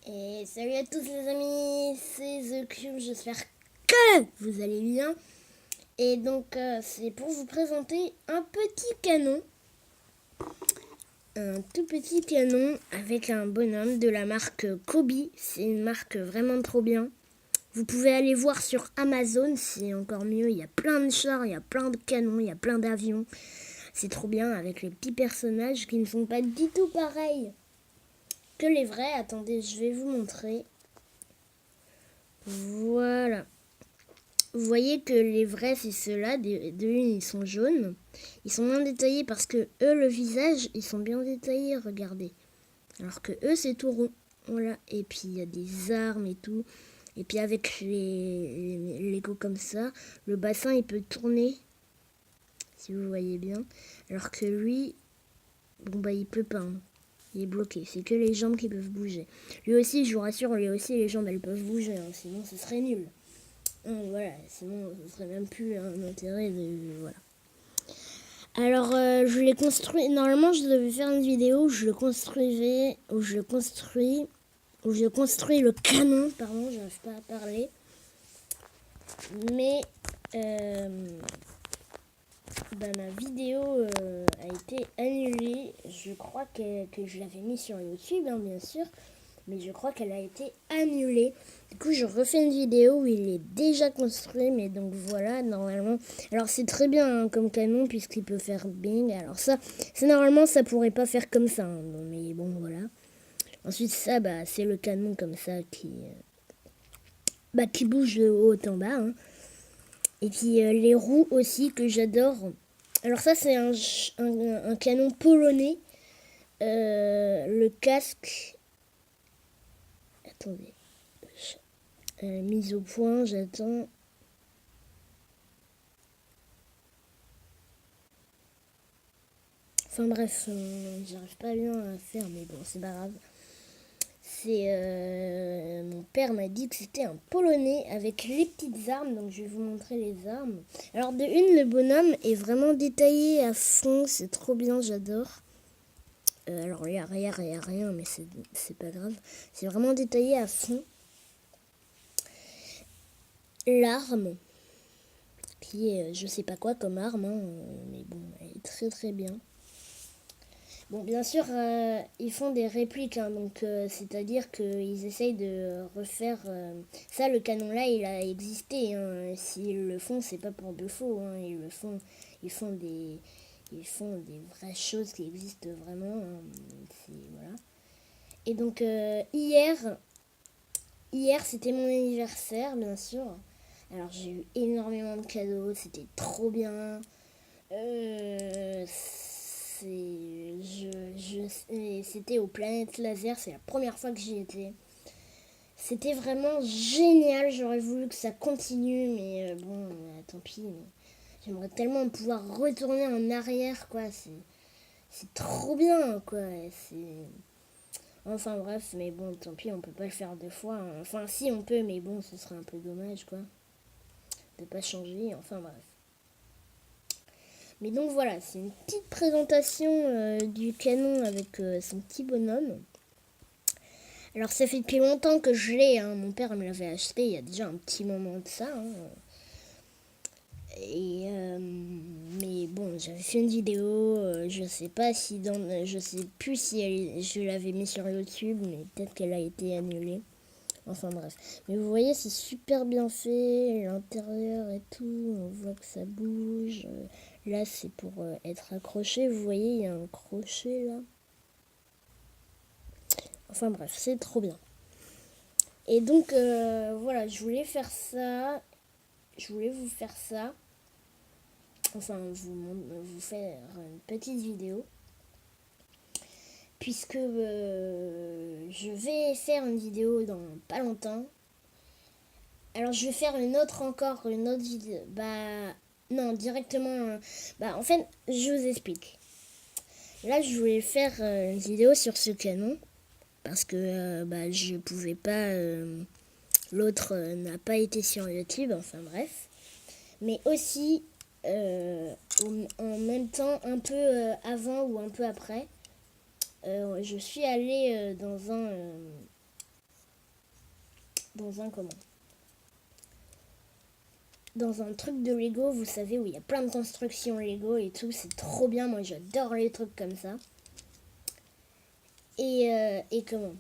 Et salut à tous les amis, c'est The Cube, j'espère que vous allez bien. Et donc c'est pour vous présenter un petit canon. Un tout petit canon avec un bonhomme de la marque Kobe. C'est une marque vraiment trop bien. Vous pouvez aller voir sur Amazon, c'est encore mieux. Il y a plein de chars, il y a plein de canons, il y a plein d'avions. C'est trop bien avec les petits personnages qui ne sont pas du tout pareils que les vrais. Attendez, je vais vous montrer. Voilà. Vous voyez que les vrais, c'est ceux-là. De une, ils sont jaunes. Ils sont moins détaillés parce que eux, le visage, ils sont bien détaillés, regardez. Alors que eux, c'est tout rond. Voilà. Et puis, il y a des armes et tout. Et puis, avec les Lego comme ça, le bassin, il peut tourner. Si vous voyez bien. Alors que lui, bon, bah, il peut pas. Hein. Il est bloqué. C'est que les jambes qui peuvent bouger. Lui aussi, je vous rassure, lui aussi, les jambes, elles peuvent bouger. Hein. Sinon, ce serait nul. Voilà, sinon ce serait même plus un intérêt de... Voilà. Alors, je l'ai construit... Normalement, je devais faire une vidéo où je le construisais... Où je construis le canon. Pardon, j'arrive pas à parler. Mais... ma vidéo a été annulée. Je crois que je l'avais mis sur YouTube, hein, bien sûr. Mais je crois qu'elle a été annulée. Du coup, je refais une vidéo où il est déjà construit, mais donc voilà, normalement. Alors, c'est très bien hein, comme canon, puisqu'il peut faire bing. Alors ça, c'est normalement, ça pourrait pas faire comme ça. Hein, mais bon, voilà. Ensuite, ça, bah, c'est le canon comme ça qui bouge de haut en bas. Hein. Et puis, les roues aussi, que j'adore. Alors ça, c'est un canon polonais. Le casque... Attendez. Mise au point, j'attends. Enfin bref, j'arrive pas bien à faire, mais bon, c'est pas grave. C'est mon père m'a dit que c'était un polonais avec les petites armes, donc je vais vous montrer les armes. Alors de une, le bonhomme est vraiment détaillé à fond, c'est trop bien, j'adore. Alors l'arrière, il n'y a rien, mais c'est pas grave. C'est vraiment détaillé à fond. L'arme, qui est je sais pas quoi comme arme, hein, mais bon, elle est très très bien. Bon, bien sûr, ils font des répliques, hein, donc c'est-à-dire qu'ils essayent de refaire... ça, le canon-là, il a existé. Hein. S'ils le font, c'est pas pour de faux. Hein. Ils font des vraies choses qui existent vraiment. Hein. Voilà. Et donc, hier, c'était mon anniversaire, bien sûr. Alors, j'ai eu énormément de cadeaux. C'était trop bien. C'était aux Planètes Laser, c'est la première fois que j'y étais. C'était vraiment génial, j'aurais voulu que ça continue, mais bon, tant pis. J'aimerais tellement pouvoir retourner en arrière, quoi. C'est trop bien, quoi. Enfin bref, mais bon, tant pis, on peut pas le faire deux fois. Hein. Enfin, si on peut, mais bon, ce serait un peu dommage, quoi. De pas changer, enfin bref. Mais donc voilà, c'est une petite présentation du canon avec son petit bonhomme. Alors ça fait depuis longtemps que je l'ai, hein. Mon père me l'avait acheté il y a déjà un petit moment de ça. Hein. Et mais bon, j'avais fait une vidéo, je sais pas si je sais plus si je l'avais mis sur YouTube, mais peut-être qu'elle a été annulée. Enfin bref. Mais vous voyez, c'est super bien fait, l'intérieur et tout, on voit que ça bouge. Là, c'est pour être accroché. Vous voyez, il y a un crochet là. Enfin bref, c'est trop bien. Et donc, voilà, je voulais faire ça. Je voulais vous faire ça. Enfin, vous faire une petite vidéo. Puisque je vais faire une vidéo dans pas longtemps. Alors, je vais faire une autre vidéo. Bah, non, directement. En fait, je vous explique. Là, je voulais faire une vidéo sur ce canon. Parce que je pouvais pas... l'autre n'a pas été sur YouTube, enfin bref. Mais aussi, en même temps, un peu avant ou un peu après, je suis allée dans un... dans un comment? Dans un truc de Lego, vous savez, où il y a plein de constructions Lego et tout. C'est trop bien, moi j'adore les trucs comme ça. Et comment?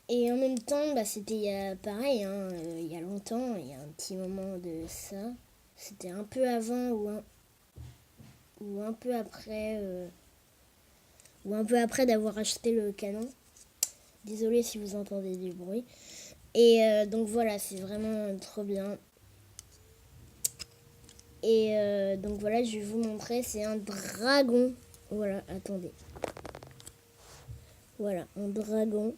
Et en même temps, bah, c'était pareil, hein, il y a longtemps, il y a un petit moment de ça. C'était un peu avant ou un peu après, d'avoir acheté le canon. Désolée si vous entendez du bruit. Et donc voilà, c'est vraiment trop bien. Et donc voilà, je vais vous montrer, c'est un dragon. Voilà, attendez. Voilà, un dragon.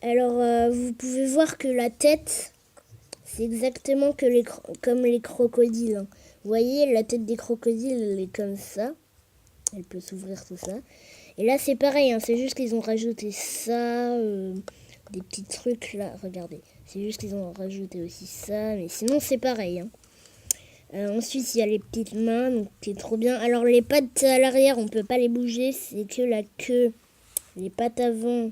Alors, vous pouvez voir que la tête, c'est exactement comme les crocodiles. Hein. Vous voyez, la tête des crocodiles, elle est comme ça. Elle peut s'ouvrir tout ça. Et là, c'est pareil, hein, c'est juste qu'ils ont rajouté ça, des petits trucs là. Regardez, c'est juste qu'ils ont rajouté aussi ça, mais sinon, c'est pareil. Hein. Ensuite, il y a les petites mains, donc c'est trop bien. Alors, les pattes à l'arrière, on peut pas les bouger, c'est que la queue, les pattes avant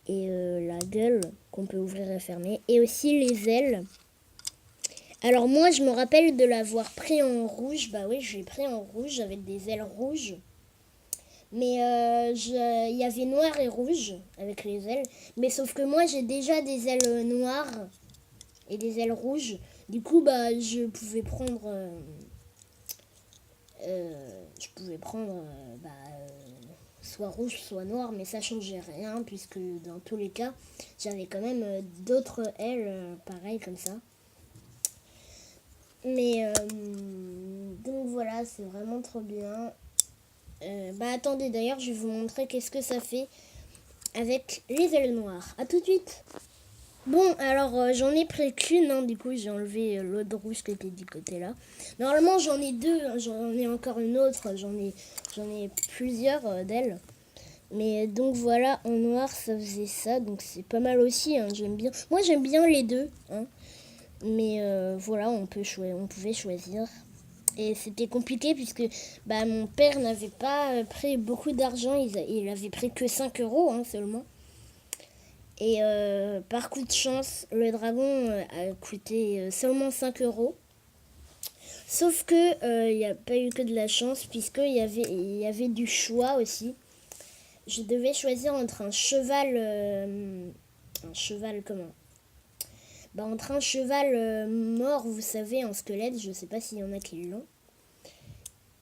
et la gueule qu'on peut ouvrir et fermer. Et aussi les ailes. Alors moi, je me rappelle de l'avoir pris en rouge. Bah oui, je l'ai pris en rouge avec des ailes rouges. Mais il y avait noir et rouge avec les ailes. Mais sauf que moi, j'ai déjà des ailes noires et des ailes rouges. Du coup, bah, je pouvais prendre... soit rouge, soit noir, mais ça changeait rien, puisque dans tous les cas, j'avais quand même d'autres ailes pareilles comme ça. Mais donc voilà, c'est vraiment trop bien. Bah attendez, d'ailleurs, je vais vous montrer qu'est-ce que ça fait avec les ailes noires. A tout de suite. Bon, alors j'en ai pris qu'une, hein, du coup j'ai enlevé l'autre rouge qui était du côté là. Normalement j'en ai deux, hein, j'en ai encore une autre, j'en ai plusieurs d'elles. Mais donc voilà, en noir ça faisait ça, donc c'est pas mal aussi, hein, j'aime bien. Moi j'aime bien les deux, hein. Mais voilà, on pouvait choisir. Et c'était compliqué puisque bah, mon père n'avait pas pris beaucoup d'argent, il avait pris que 5 euros hein, seulement. Et par coup de chance, le dragon a coûté seulement 5 euros. Sauf que il n'y a pas eu que de la chance, puisqu'il y avait du choix aussi. Je devais choisir entre un cheval comment? Bah, entre un cheval mort, vous savez, en squelette, je sais pas s'il y en a qui l'ont.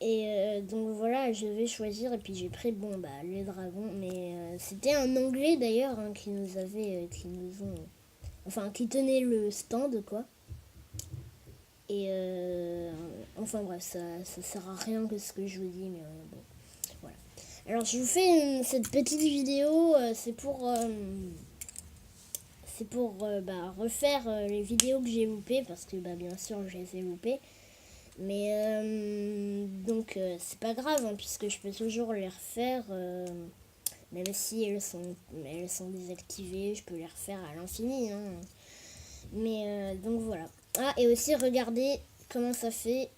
Et donc voilà, je devais choisir et puis j'ai pris les dragons, mais c'était un Anglais d'ailleurs hein, qui qui tenait le stand quoi. Et enfin bref, ça sert à rien que ce que je vous dis, mais bon, voilà. Alors je vous fais cette petite vidéo, c'est pour refaire les vidéos que j'ai loupées parce que bien sûr je les ai loupées. Mais donc c'est pas grave hein, puisque je peux toujours les refaire même si elles sont désactivées, je peux les refaire à l'infini hein. Mais donc voilà. Ah et aussi regardez comment ça fait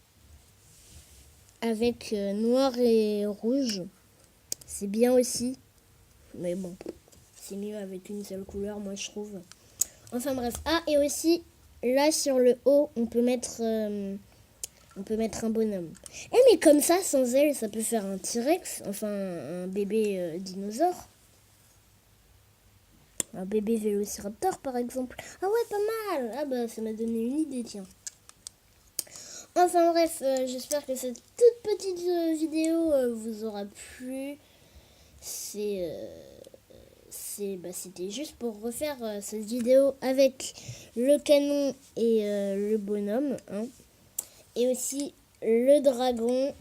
avec noir et rouge. C'est bien aussi. Mais bon, c'est mieux avec une seule couleur moi je trouve. Enfin bref. Ah et aussi là sur le haut on peut mettre un bonhomme. Eh mais comme ça, sans elle, ça peut faire un T-Rex, enfin un bébé dinosaure. Un bébé vélociraptor par exemple. Ah ouais, pas mal. Ah bah ça m'a donné une idée, tiens. Enfin bref, j'espère que cette toute petite vidéo vous aura plu. C'était juste pour refaire cette vidéo avec le canon et le bonhomme. Hein. Et aussi le dragon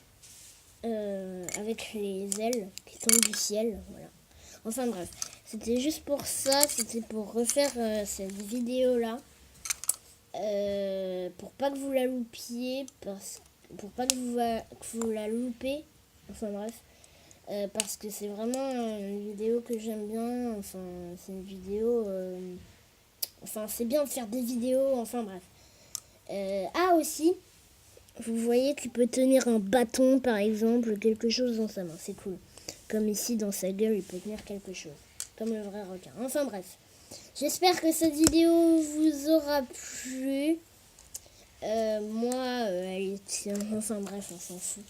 avec les ailes qui tombent du ciel. Voilà. Enfin bref, c'était juste pour ça. C'était pour refaire cette vidéo-là. Pour pas que vous la loupiez. Pour pas que vous la loupez. Enfin bref. Parce que c'est vraiment une vidéo que j'aime bien. Enfin, c'est une vidéo... Enfin, c'est bien de faire des vidéos. Enfin bref. Ah aussi... Vous voyez qu'il peut tenir un bâton, par exemple, quelque chose dans sa main. C'est cool. Comme ici, dans sa gueule, il peut tenir quelque chose. comme le vrai requin. Enfin bref, j'espère que cette vidéo vous aura plu. Moi, elle était... Enfin bref, on s'en fout.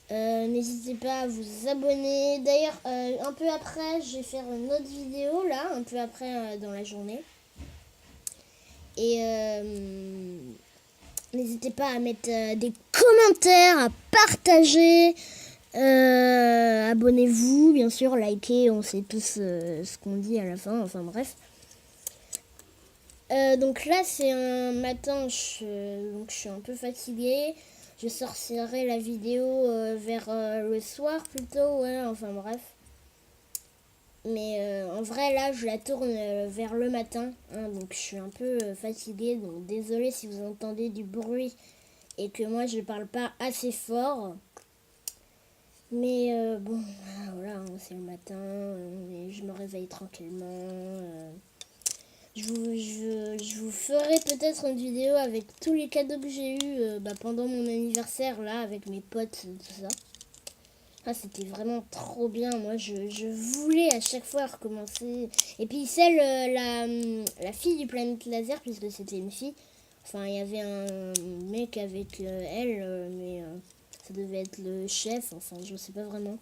N'hésitez pas à vous abonner. D'ailleurs, un peu après, je vais faire une autre vidéo, là, un peu après dans la journée. Et n'hésitez pas à mettre des commentaires, à partager. Abonnez-vous, bien sûr, likez, on sait tous ce qu'on dit à la fin, enfin bref. Donc là, c'est un matin, donc je suis un peu fatiguée. Je sortirai la vidéo vers le soir plutôt, ouais, enfin bref. Mais en vrai, là, je la tourne vers le matin, hein, donc je suis un peu fatiguée. Donc désolée si vous entendez du bruit et que moi, je parle pas assez fort. Mais bon, voilà, hein, c'est le matin, et je me réveille tranquillement. Je vous ferai peut-être une vidéo avec tous les cadeaux que j'ai eu pendant mon anniversaire, là, avec mes potes, tout ça. Ah, c'était vraiment trop bien. Moi, je voulais à chaque fois recommencer. Et puis celle, la fille du Planète Laser, puisque c'était une fille. Enfin, il y avait un mec avec elle, mais ça devait être le chef. Enfin, je sais pas vraiment.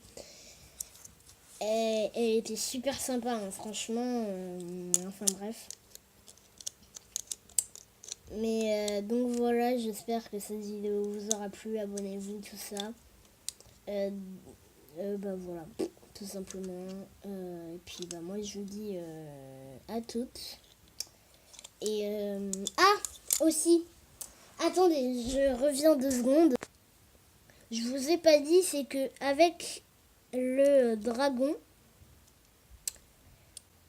Et elle était super sympa, hein, franchement. Enfin, bref. Mais donc voilà, j'espère que cette vidéo vous aura plu. Abonnez-vous, tout ça. Voilà, tout simplement. Et puis moi je vous dis à toutes. Et aussi, attendez, je reviens 2 secondes. Je vous ai pas dit, c'est que avec le dragon,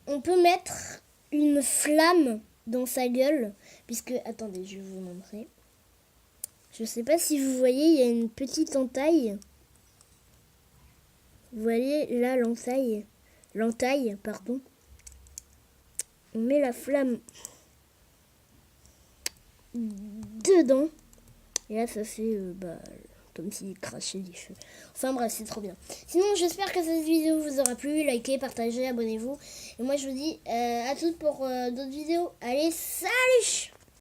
on peut mettre une flamme dans sa gueule. Puisque, attendez, je vais vous montrer. Je sais pas si vous voyez, il y a une petite entaille. Vous voyez là l'entaille, pardon. On met la flamme dedans. Et là ça fait comme s'il crachait des feux. Enfin bref, c'est trop bien. Sinon j'espère que cette vidéo vous aura plu. Likez, partagez, abonnez-vous. Et moi je vous dis à toutes pour d'autres vidéos. Allez, salut!